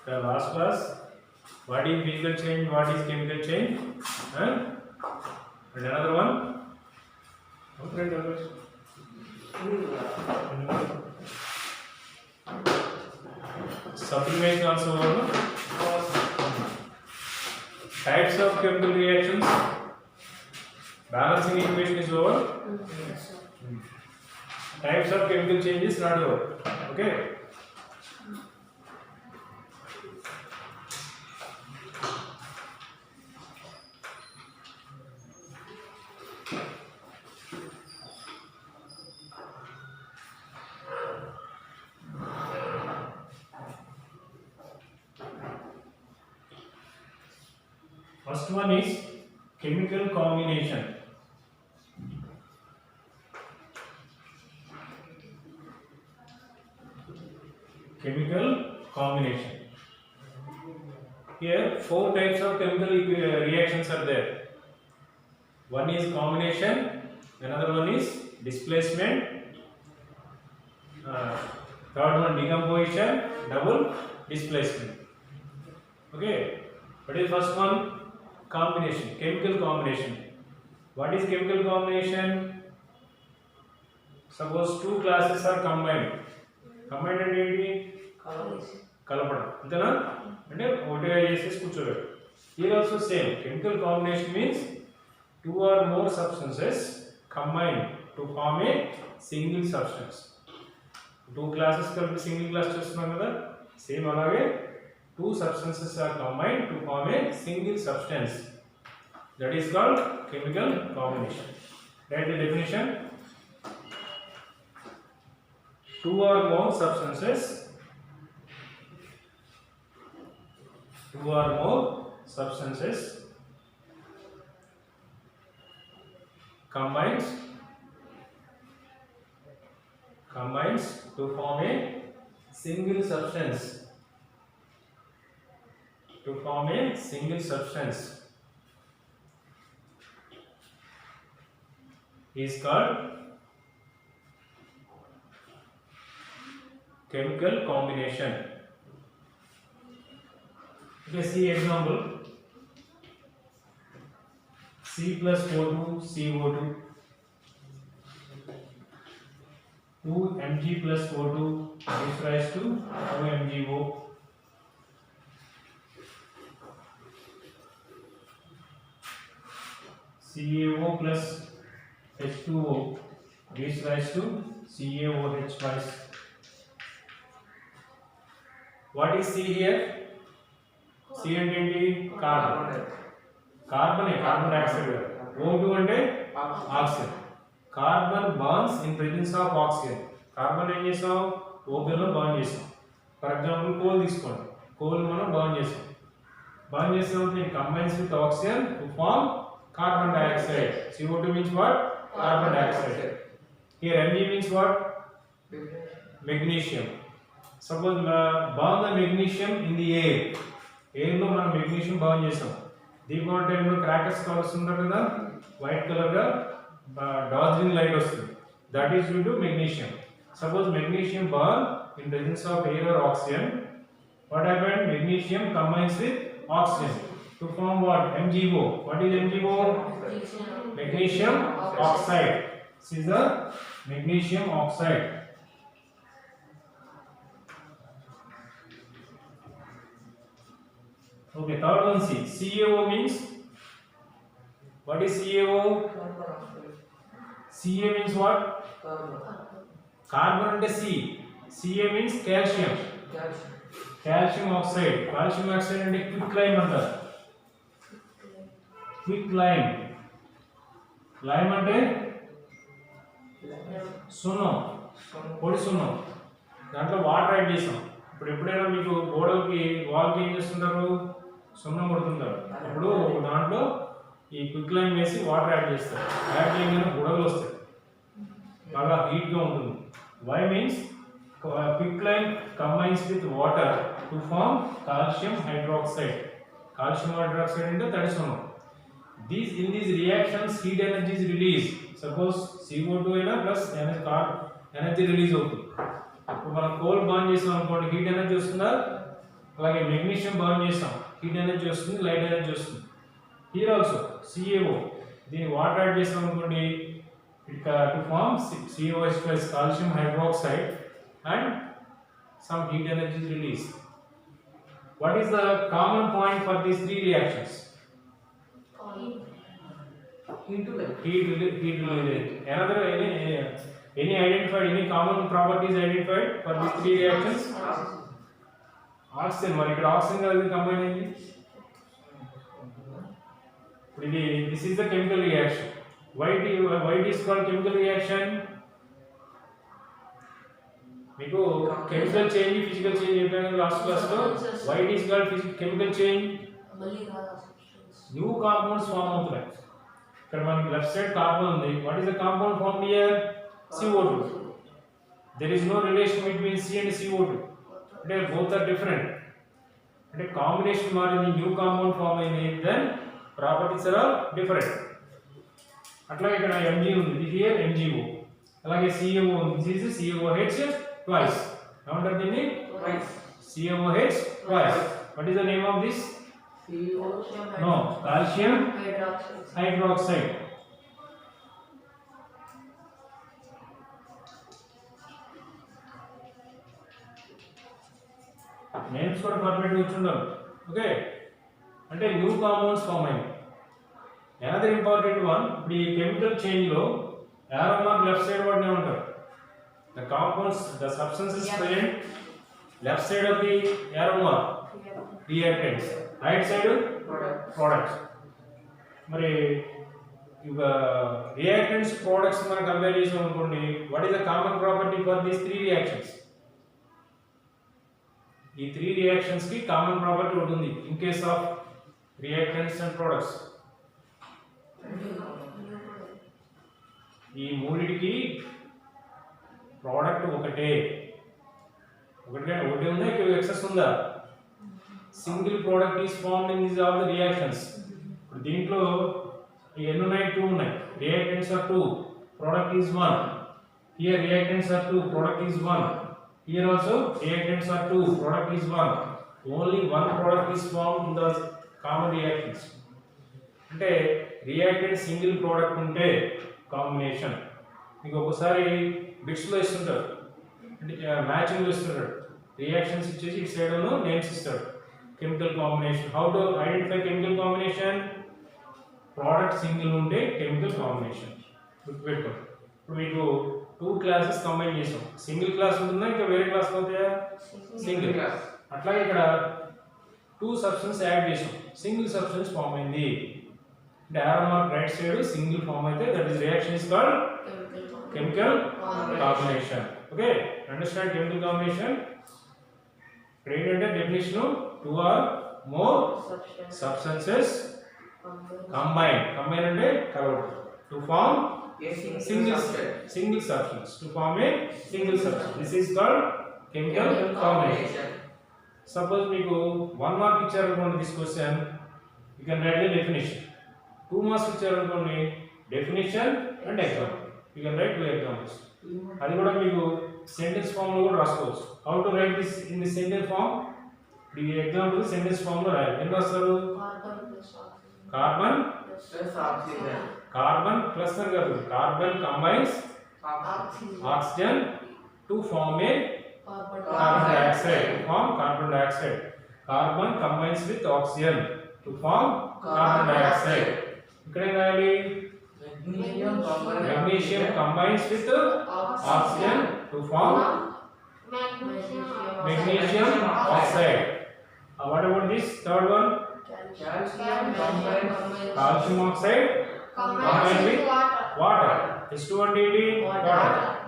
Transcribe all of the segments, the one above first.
The last class, what is physical change, what is chemical change, and another one. Sublimation also over. Types of chemical reactions. Balancing equation is over. Types of chemical changes not over. Okay. First one is chemical combination. Chemical combination. Here, 4 types of chemical reactions are there. One is combination, another one is displacement, third one decomposition, double displacement. Okay, what is first one? Combination, chemical combination. What is chemical combination? Suppose 2 classes are combined. Combined and ఏంటి? కలపడం అంతేనా అంటే ఒకటిగా చేసేసి కూర్చోబెట్టు. Here also same. Chemical combination means 2 or more substances combine to form a single substance. 2 classes కలిపి single class చేస్తున్నాం కదా, same అలాగే 2 substances are combined to form a single substance. That is called chemical combination. Write the definition. 2 or more substances. 2 or more substances combines to form a single substance. To form a single substance is called chemical combination. Okay, see example. C plus O2 CO2, 2 Mg plus O2 gives rise to 2 MgO. CaO plus H2O gives rise to CaOH twice. What is C here? C అంటే ఏంటి? Carbon. Carbon dioxide. O2 అంటే oxygen. Carbon bonds in presence of oxygen. Carbon ఏం చేసాం? Open లో bond చేసాం. For example coal తీసుకోండి. Coal మనం bond చేసాం. బాండ్ చేసినప్పుడు it combines with oxygen to form carbon dioxide. CO2 means what? Carbon dioxide. Here Mg means what? Magnesium. Suppose burn the magnesium in the air. Air లో మనం magnesium burn చేసాం. దీపావళి టైంలో crackers colours ఉంటారు కదా, white colour గా dazzling light వస్తుంది. That is due to magnesium. Suppose magnesium burn in presence of air or oxygen. What happened? Magnesium combines with oxygen to form what? MgO. What is MgO? Magnesium oxide. This is the magnesium oxide. Okay, third one C. CaO means what is CaO? Ca means what? Carbon and C. Ca means calcium. Calcium oxide. Calcium oxide and quick lime అంటారు. Quick lime. Lime అంటే సున్నం, పొడి సున్నం. దాంట్లో water add చేసాం. ఇప్పుడు ఎప్పుడైనా మీకు గోడలకి వాల్కి ఏం చేస్తుంటారు? సున్నం కొడుతుంటారు. అప్పుడు దాంట్లో ఈ క్విక్ లైమ్ వేసి వాటర్ యాడ్ చేస్తారు. యాడ్ చేయగానే బుడగలు వస్తాయి, బాగా హీట్గా ఉంటుంది. Why means quicklime combines with water to form calcium hydroxide. Calcium hydroxide into that is one. In these reactions heat energy is released. Suppose CO2 plus energy release అవుతుంది. ఇప్పుడు మనం కోల్ బర్న్ చేసాం అనుకోండి, హీట్ ఎనర్జీ వస్తుందా? అలాగే magnesium burn చేస్తాం, heat energy వస్తుంది, light energy వస్తుంది. హియర్ ఆల్సో CaO, దీన్ని వాటర్ యాడ్ చేస్తాం అనుకోండి, it to form COH plus calcium hydroxide and some heat energy is released. What is the common point for these three reactions? Heat release. Another any identified, any common properties identified for these three reactions? Oxygen. మరి ఇక్కడ oxygen కలిసి combine అయింది. This is the chemical reaction. Why it is called chemical reaction? మీకు chemical change, physical change చెప్పాను last class లో. Why it is called chemical change? New compounds form అవుతున్నాయి. ఇక్కడ మనకి లెఫ్ట్ సైడ్ కార్బన్ ఉంది. What is the compound form here? CO2. There is no relation between C and CO2. అంటే both are different. అంటే combination మారింది, new compound form అయింది, then properties are different. అట్లా ఇక్కడ Mg ఉంది, ఇది హియర్ MgO. అలాగే CaO ఉంది, దిస్ ఇస్ CaOH twice. ఏమంటారు దీన్ని? CaOH twice. What is the name of this? No, calcium hydroxide. Names కూడా పర్ఫెక్ట్ గా ఇచ్చుండాలి. ఓకే, అంటే న్యూ కాంపౌండ్స్ ఫామ్ అయ్యాయి. అనదర్ ఇంపార్టెంట్ వన్, ఇప్పుడు ఈ కెమికల్ చేంజ్ లో యారో మార్క్ లెఫ్ట్ సైడ్ వాడినే ఉంటారు. The compounds, the substances present left side of the arrow mark reactants, right side products. మరి ఇక రియాక్టెంట్స్ ప్రొడక్ట్స్ మనం కంపేర్ చేసాం అనుకోండి, what is the common property for these three reactions? ఈ three reactions కి common property ఉంటుంది in case of reactants and products. ఈ మూడిటికి ప్రోడక్ట్ ఒకటే ఉందా? ఇక్కడ ఎక్సెస్ ఉందా? Single product is formed in these all the reactions. ఇప్పుడు దీంట్లో ఎన్ని ఉన్నాయి? 2 ఉన్నాయి. Reactants are 2, product is 1. Here reactants are 2, product is 1. Here also reactants are 2, product is 1. Only one product is formed in the common reactions. అంటే reactant single product ఉంటే combination. మీకు ఒకసారి bits లో ఇస్తుంటారు, అంటే మ్యాచింగ్ లో ఇస్తుంటారు. రియాక్షన్స్ ఇచ్చేసి ఇటు సైడ్ నేమ్స్ ఇస్తారు. Chemical combination. How to identify chemical combination? Product single ఉంటే కెమికల్ కాంబినేషన్. గుర్తుపెట్టుకోండి. ఇప్పుడు మీకు 2 క్లాసెస్ కంబైన్ చేసాం. సింగిల్ క్లాస్ ఉంటుందా, ఇంకా వేరే క్లాస్ అవుతాయా? Single class. అట్లాగే ఇక్కడ 2 సబ్స్టెన్స్ యాడ్ చేసాం, సింగిల్ సబ్స్టెన్స్ ఫామ్ అయింది. అంటే arrow mark right side single form అయితే that is reaction is called chemical combination. Okay, understand chemical combination. ఇక్కడ ఏంటంటే definition 2 or more substances combine అంటే కలవడం to form single substance, to form a single substance. This is called chemical combination. Suppose మీకు 1 mark ఇచ్చారు అనుకోండి this question, you can write the definition. 2 marks ఇచ్చారు అనుకోండి definition and example. You can write 2 examples. అది కూడా మీకు sentence form లో కూడా రాసుకోవచ్చు. How to write this in the sentence form? ఈ ఎగ్జాంపుల్ సెంటెన్స్ ఫామ్ లో రాయాలి. ఏం రాస్తారు? Carbon plus oxygen. Carbon plus అని కాదు, carbon combines oxygen to form a carbon dioxide, to form carbon dioxide. Carbon combines with oxygen to form carbon dioxide. ఇక్కడ ఏం రాయాలి? Magnesium combines with oxygen to form magnesium oxide. What about this third one? Calcium oxide combined with water. H2O water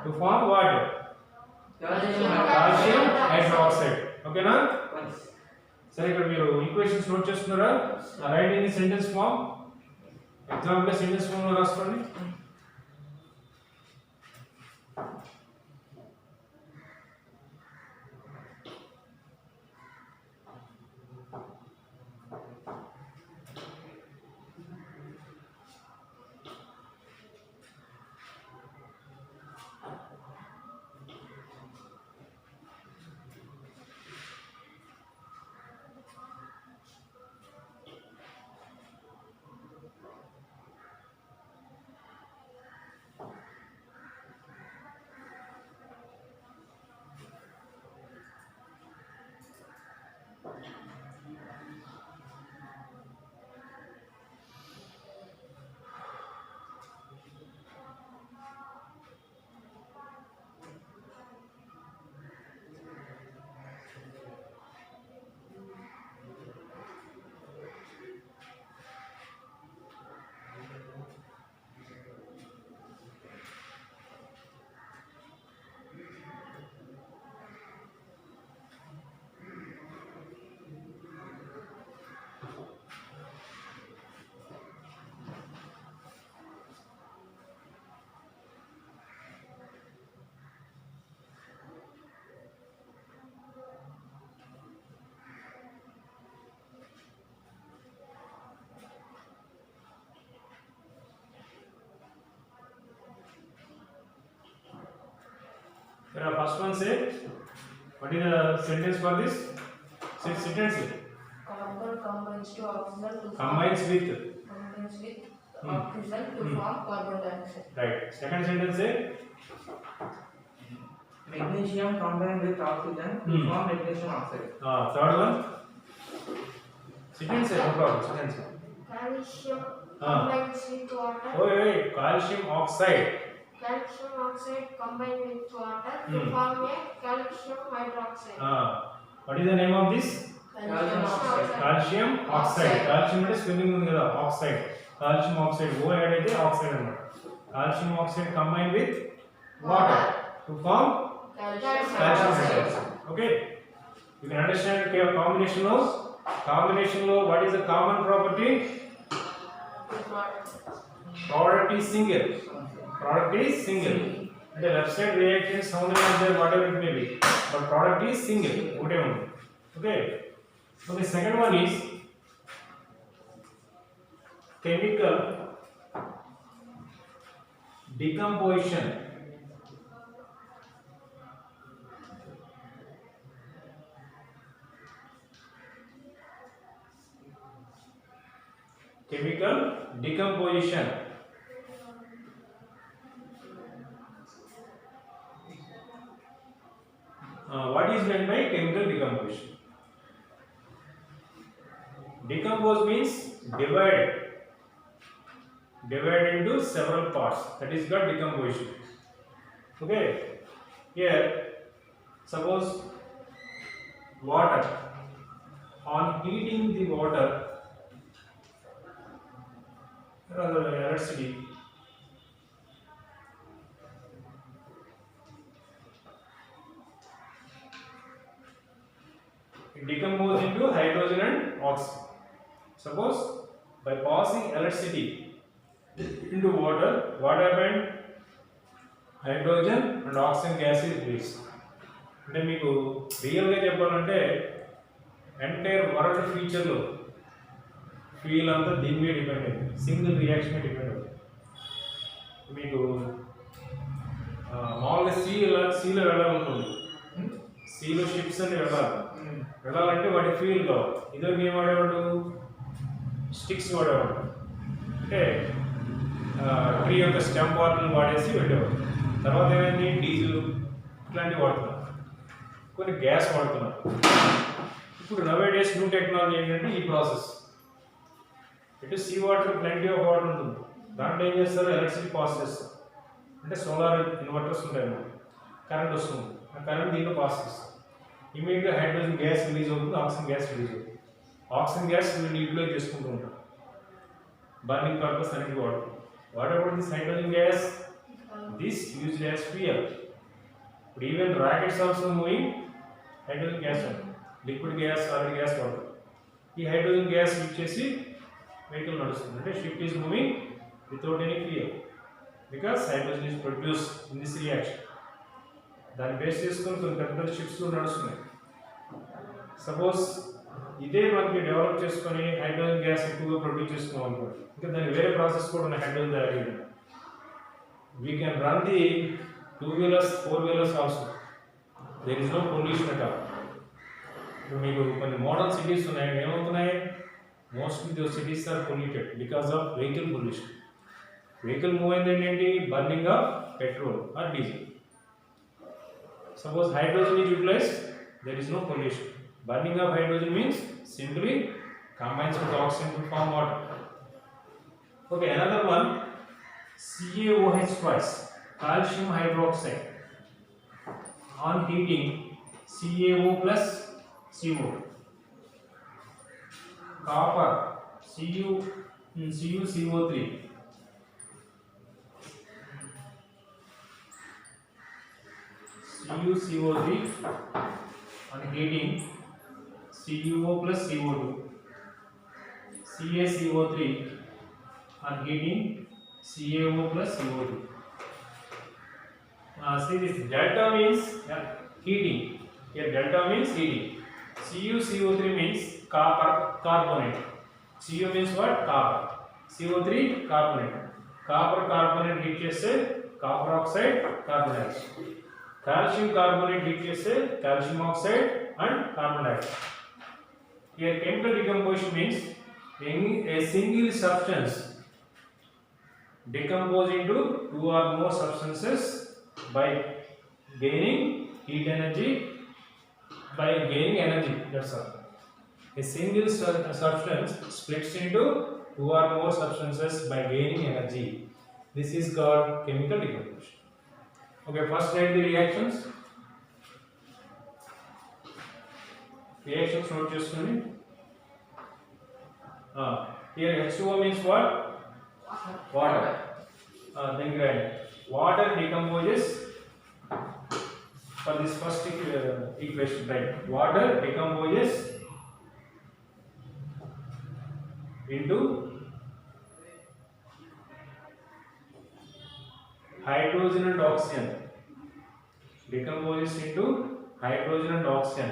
to form water. Calcium hydroxide. Okay na? సరే, ఇక్కడ మీరు equations note చేస్తున్నారా? Write in the sentence form. Example sentence form లో రాసుకోండి. First one say, what is the sentence for this? Sentence. Carbon combines to oxygen to Combines with. oxygen to form carbon dioxide. Right. Second sentence say. Magnesium combined with oxygen to form magnesium oxide. Third one. Sentence. No problem. Sentence. Calcium combines with water. Oh, calcium oxide. Calcium oxide combined with water to form a calcium hydroxide. What is the name of this? Calcium oxide. Calcium oxide. Calcium is spelling ఉంది కదా oxide. Calcium oxide. O add అయితే oxide అన్నమాట. Calcium oxide combined with water to form calcium hydroxide. Okay. You can understand combination of what is the common property? Product is single. Product is single. And the left side reactions how many are there, whatever it may be, but product is single. Okay. So the second one is chemical decomposition. Chemical decomposition. What is meant by chemical decomposition? Decompose means divide into several parts. That is called decomposition. Okay. Here, suppose water. On heating the water, electricity. It decomposes into hydrogen and oxygen. Suppose by passing electricity into water, what happened? Hydrogen and oxygen gas is released. అంటే మీకు రియల్గా చెప్పాలంటే entire world ఫ్యూచర్లో fuel అంతా దీని మీద depend అయింది, single reaction depend అవుతుంది. మీకు మామూలుగా సీలో వెళ్ళాలనుకోండి, సీలో షిప్స్ అని వెళ్ళాలంటే వాటి ఫ్యూయల్ కావాలి. ఇద్దరికి ఏం వాడేవాడు? స్టిక్స్ వాడేవాడు. అంటే ట్రీ యొక్క స్టెమ్ పార్ట్లను వాడేసి వెళ్ళేవాడు. తర్వాత ఏమైంది? డీజిల్ ఇట్లాంటివి వాడుతున్నారు, కొన్ని గ్యాస్ వాడుతున్నారు. ఇప్పుడు నవే డేస్ న్యూ టెక్నాలజీ ఏంటంటే ఈ ప్రాసెస్. ఇటు sea water plenty of water ఉంటుంది, దాంట్లో ఏం చేస్తారు? ఎలక్ట్రిసిటీ పాస్ చేస్తారు. అంటే సోలార్ ఇన్వర్టర్స్ ఉంటాయి అన్నమాట, కరెంట్ వస్తుంది, ఆ కరెంట్ దీంట్లో పాస్ చేస్తారు. ఇమీడియట్గా హైడ్రోజన్ గ్యాస్ రిలీజ్ అవుతుంది, ఆక్సిజన్ గ్యాస్ రిలీజ్ అవుతుంది. ఆక్సిజన్ గ్యాస్ వీళ్ళు యూటిలైజ్ చేసుకుంటూ ఉంటారు, బర్నింగ్ పర్పస్ అనేది వాడుతుంది. What about this hydrogen gas? This used as fuel. ఇప్పుడు even rockets also moving hydrogen gas అండి, లిక్విడ్ గ్యాస్, సాలిడ్ గ్యాస్ వాడుతుంది. ఈ హైడ్రోజన్ గ్యాస్ యూజ్ చేసి వెహికల్ నడుస్తుంది. అంటే ship is moving without any fuel, because hydrogen is produce in this reaction. దాన్ని base చేసుకొని కొన్ని పెద్ద పెద్ద షిప్స్లో నడుస్తున్నాయి. సపోజ్ ఇదే మనకి డెవలప్ చేసుకొని హైడ్రోజన్ గ్యాస్ ఎక్కువగా ప్రొడ్యూస్ చేసుకున్నాం అనుకోండి, ఇంకా దానికి వేరే ప్రాసెస్ కూడా ఉన్నాయి హైడ్రోజన్ తయారు చేయడం. We can run the 2 wheelers 4 wheelers also, there is no pollution at all. ఇప్పుడు మీకు కొన్ని మోడర్న్ సిటీస్ ఉన్నాయి, ఏమవుతున్నాయి? Mostly those cities are polluted because of vehicle pollution. Vehicle move అయింది ఏంటి? Burning of petrol or diesel. Suppose hydrogen is utilized, there is no pollution. Burning of hydrogen means simply combines with oxygen to form water. Okay, another one, CaOH twice, calcium hydroxide. On heating, CaO plus CO. Copper, CuCO3. CuCO3 on heating, CuO plus CO2, CaCO3 on heating, CaO plus CO2. See this delta means heating. Here delta means heating. CuCO3 means copper carbonate. Cu means what? Copper. CO3 carbonate. Copper carbonate heat cheste copper oxide carbon dioxide. calcium carbonate decays to calcium oxide and carbon dioxide. Here chemical decomposition means a single substance decompose into two or more substances by gaining heat energy, by gaining energy, that's all. A single substance splits into two or more substances by gaining energy. This is called chemical decomposition. Okay, first write the reactions. Reactions note cheskoni. Here H2O means what? Water. Then write water decomposes. For this first equation, right? Water decomposes into hydrogen and oxygen. Decomposes into hydrogen and oxygen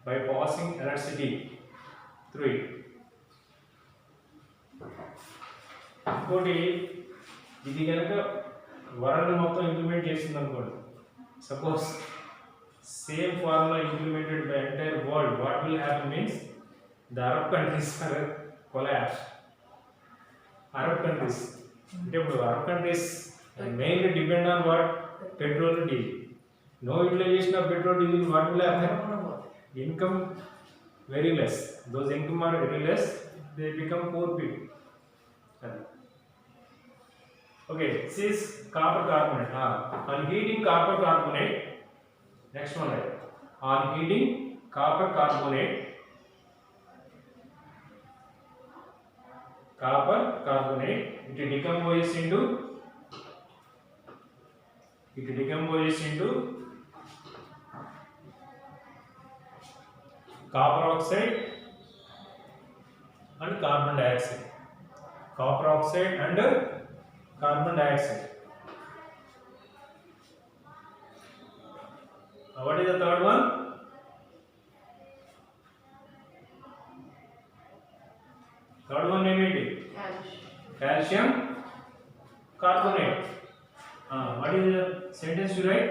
by passing electricity through it. ఇంకోటి ఇది కనుక world మొత్తం implement చేసింది అనుకోండి, suppose same formula implemented by entire world, what will happen means the Arab countries are collapse. Arab countries అంటే ఇప్పుడు Arab countries mainly depend on what? Petrol, diesel. No utilisation of petrol, diesel, what will happen? Income very less. Those income are very less. They become poor people. Okay, this is copper carbonate. On heating copper carbonate, next one, right? On heating copper carbonate, it decomposes into copper oxide and carbon dioxide. Copper oxide and carbon dioxide. What is the third one? Third one name it? Calcium carbonate. What is the sentence you write?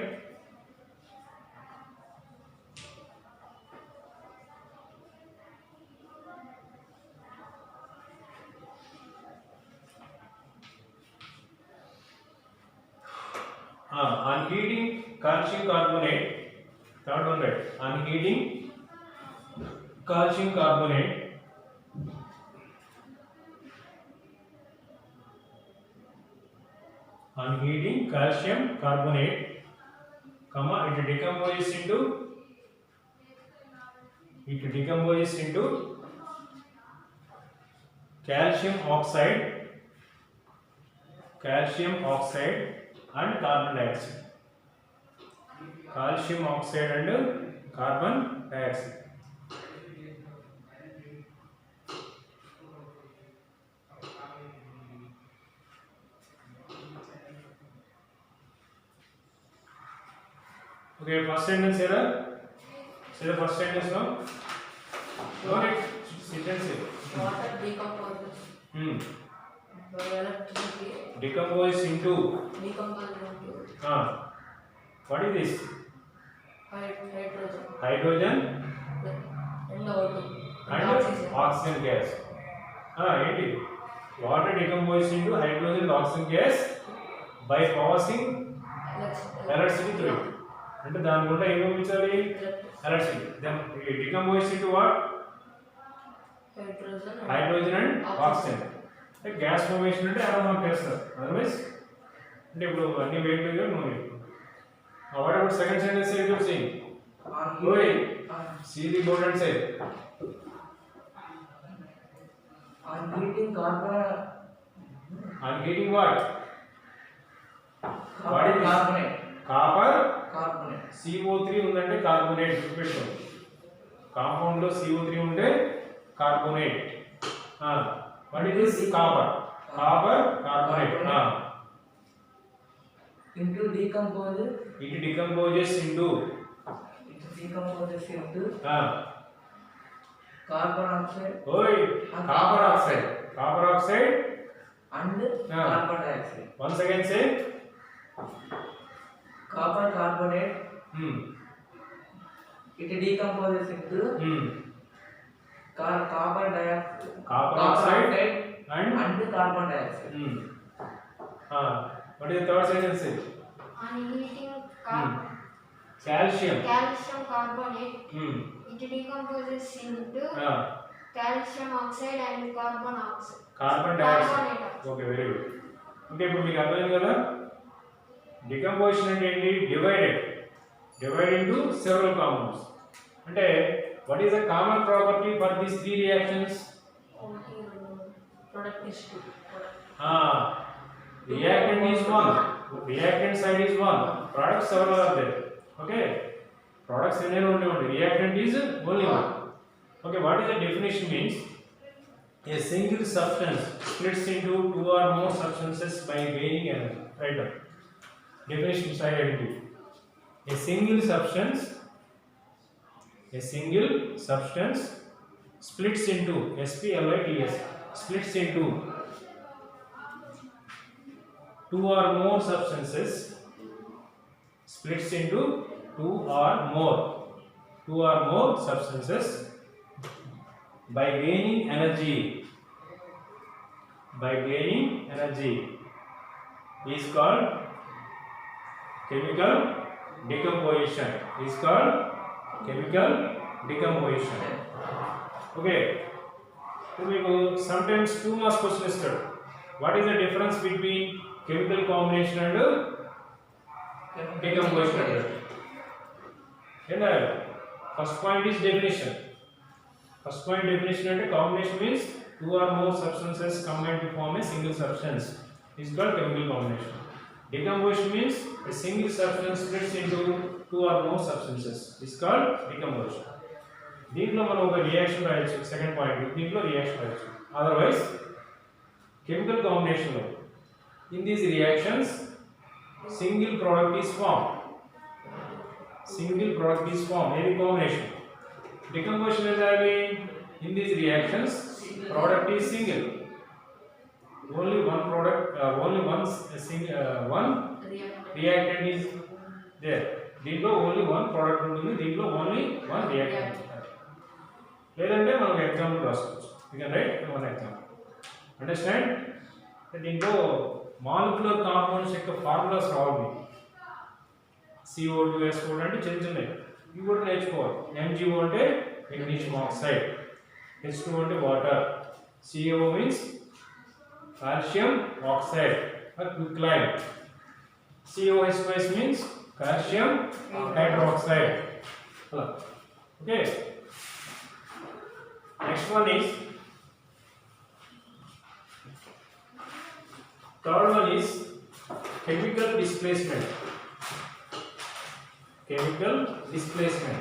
On heating calcium carbonate, third one, right? On heating calcium carbonate, comma, it decomposes into calcium oxide and carbon dioxide. Calcium oxide and carbon dioxide. Okay, first sentence here. Say the first sentence now. Note it. Sentence here. Water decomposes. By electricity. Decompose into. What is this? Hydrogen and oxygen gas. Water decomposes into hydrogen and oxygen gas by passing electricity through it. అంటే దాని గుండా ఏం పంపించాలి? Electricity. Then it decomposes into what? Hydrogen and oxygen. అంటే gas formation అంటే అలా మనం చేస్తారు. అదర్వైజ్ అంటే ఇప్పుడు అన్ని వేట్ వేగా నూనె. What about second sentence? Say it. See. See the board and say. On heating carbon. On heating what? What is carbonate? Copper Carbonate. CO3 ఉందంటే కార్బోనేట్ గుర్తుపెట్టుకోండి. కాంపౌండ్ లో CO3 ఉంటే carbonate. What is this? Copper carbonate. Into decompose. It decomposes into carbon oxide. Copper oxide And carbon dioxide. once again say copper carbonate. It decomposes into carbon dioxide, Carbon dioxide and carbon dioxide. What is the third sentence? On heating Calcium. calcium carbonate, Hmm. it decomposes into calcium oxide and carbon oxide. Carbon dioxide. Carbonate. Okay, very good. Okay, ఇప్పుడు మీకు అర్థమైంది కదా decomposition అంటే ఏంటి divide into several compounds అంటే what is the common property for these three reactions Product is two. Reactant is one, reactant side is one, products several are there. Okay, products only one, reactant is only one. Okay, what is the definition means? A single substance splits into two or more substances by gaining energy. Right now, definition side identity. A single substance splits into splits splits into two or more substances by gaining energy is called chemical decomposition. Okay, so we go sometimes 2 marks question is there. What is the difference between chemical combination and decomposition? First point is definition. First point definition and combination means two or more substances combine to form a single substance. Is called chemical combination. Decomposition means a single substance splits into two or more substances. Is called decomposition. దీంట్లో మనం ఒక reaction రాయొచ్చు second point దీంట్లో reaction రాయొచ్చు otherwise chemical combination లో in these reactions single product is form ఏది combination decomposition ఏంటంటే in these reactions product is single only one product only one reactant is there దీంట్లో ఓన్లీ వన్ ప్రోడక్ట్ ఉంటుంది దీంట్లో only one reactant లేదంటే మనం example రాసుకోవచ్చు you can write one example understand దీంట్లో molecular compounds యొక్క formulas రావాలి CO2 SO2 అంటే చిన్నవి ఇవి కూడా నేర్చుకోవాలి MgO అంటే మెగ్నీషియం ఆక్సైడ్ H2 అంటే water CaO means calcium oxide quicklime COH means calcium hydroxide okay next one is third one is chemical displacement.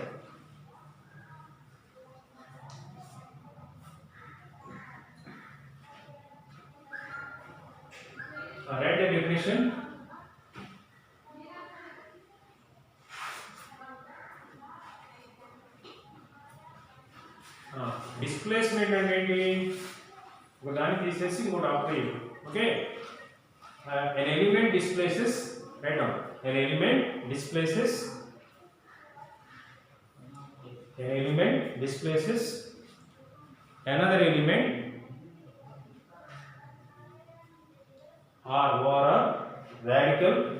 Write the definition. Displacement అంటే ఏంటి ఒక దాన్ని తీసేసి ఇంకోటి ఆపేయాలి okay an element displaces write down an element displaces another element or radical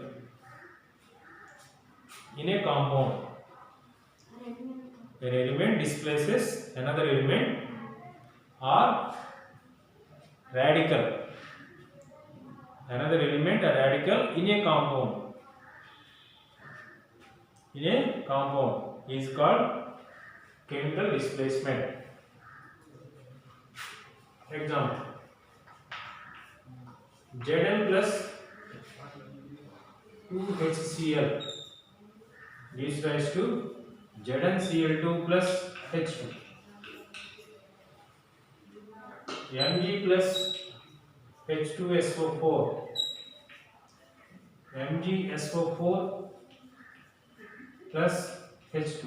in a compound. An element displaces another element or radical in a compound is called chemical displacement. Example: Zn plus 2HCl gives rise to ZnCl2 plus H2. Mg plus H2SO4 MgSO4 plus H2.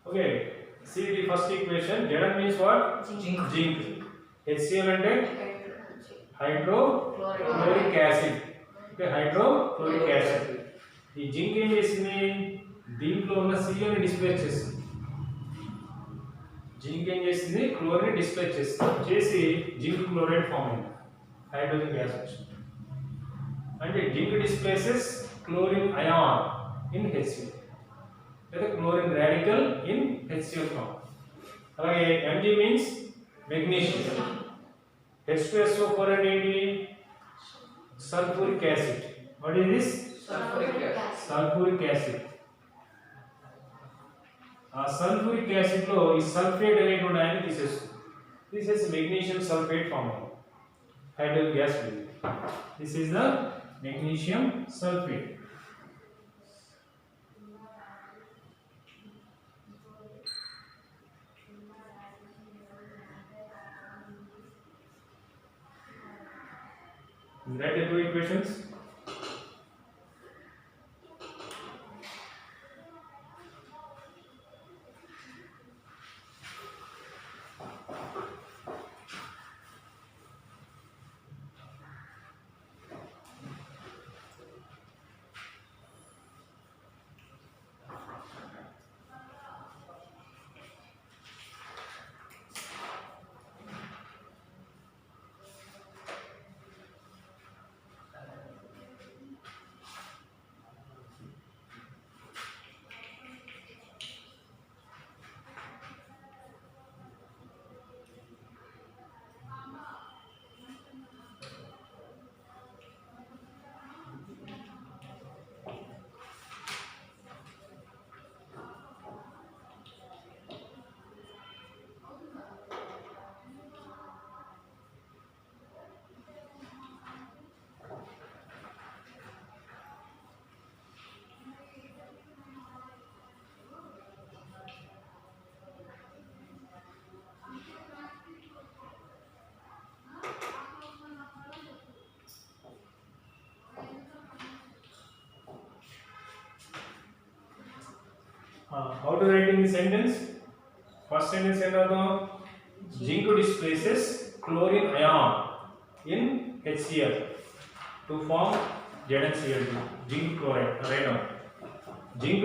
Okay, see the first equation. Zn means what? Zinc. HCl and hydrochloric acid. Okay hydrochloric acid. ఈ zinc ఏం చేసింది, దీంట్లో ఉన్న CO ని displays చేస్తుంది. Zinc ఏం చేసింది, chlorine displace చేస్తుంది, చేసి జింక్ క్లోరైడ్ ఫామ్ అయింది, హైడ్రోజన్ గ్యాస్ వచ్చింది. అంటే zinc displaces chlorine ion in HCl, లేదా chlorine radical in HCl form. అలాగే Mg మీన్స్ మెగ్నీషియం. H2SO4 అంటే ఏంటి, sulphuric acid. What is this, Sulfuric acid. Sulphuric acid. ఆ సల్ఫ్యూరిక్ యాసిడ్ లో ఈ సల్ఫేట్ అనేటువంటి ఆయన తీసేసి మెగ్నీషియం సల్ఫేట్ ఫామ్ అవుతుంది, hydrogen gas. This is the magnesium sulphate. Write the two equations. How to write in the sentence? First sentence ఏంటో, zinc displaces chlorine ion in HCl to form ZnCl2, zinc chloride. Write down. Zinc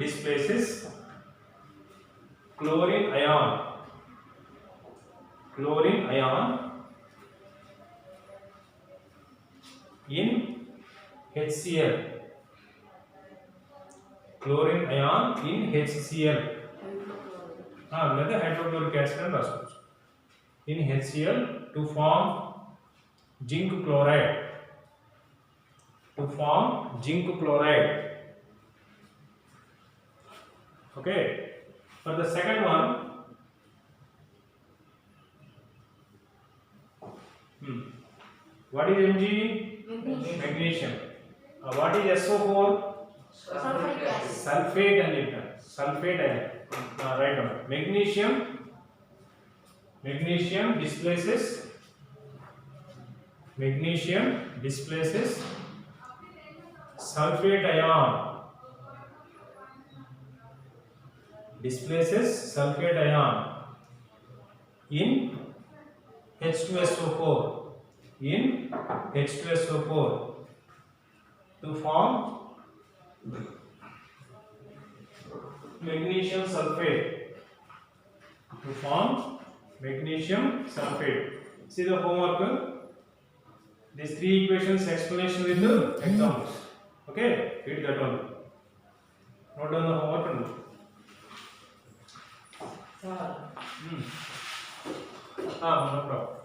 displaces chlorine ion in HCl. Chlorine ion in HCl. లేదా hydrochloric acid అని రాసుకోవచ్చు. In HCl to form zinc chloride. Okay. For the second one, what is Mg? Magnesium. What is SO4? Sulfuric acid. Sulfuric acid. Sulfate and write down. Magnesium displaces sulfate ion. In H2SO4. To form magnesium sulfate. See the homework. These three equations explanation with the examples. Okay, read that one. Note down the homework and do. Sir, No problem.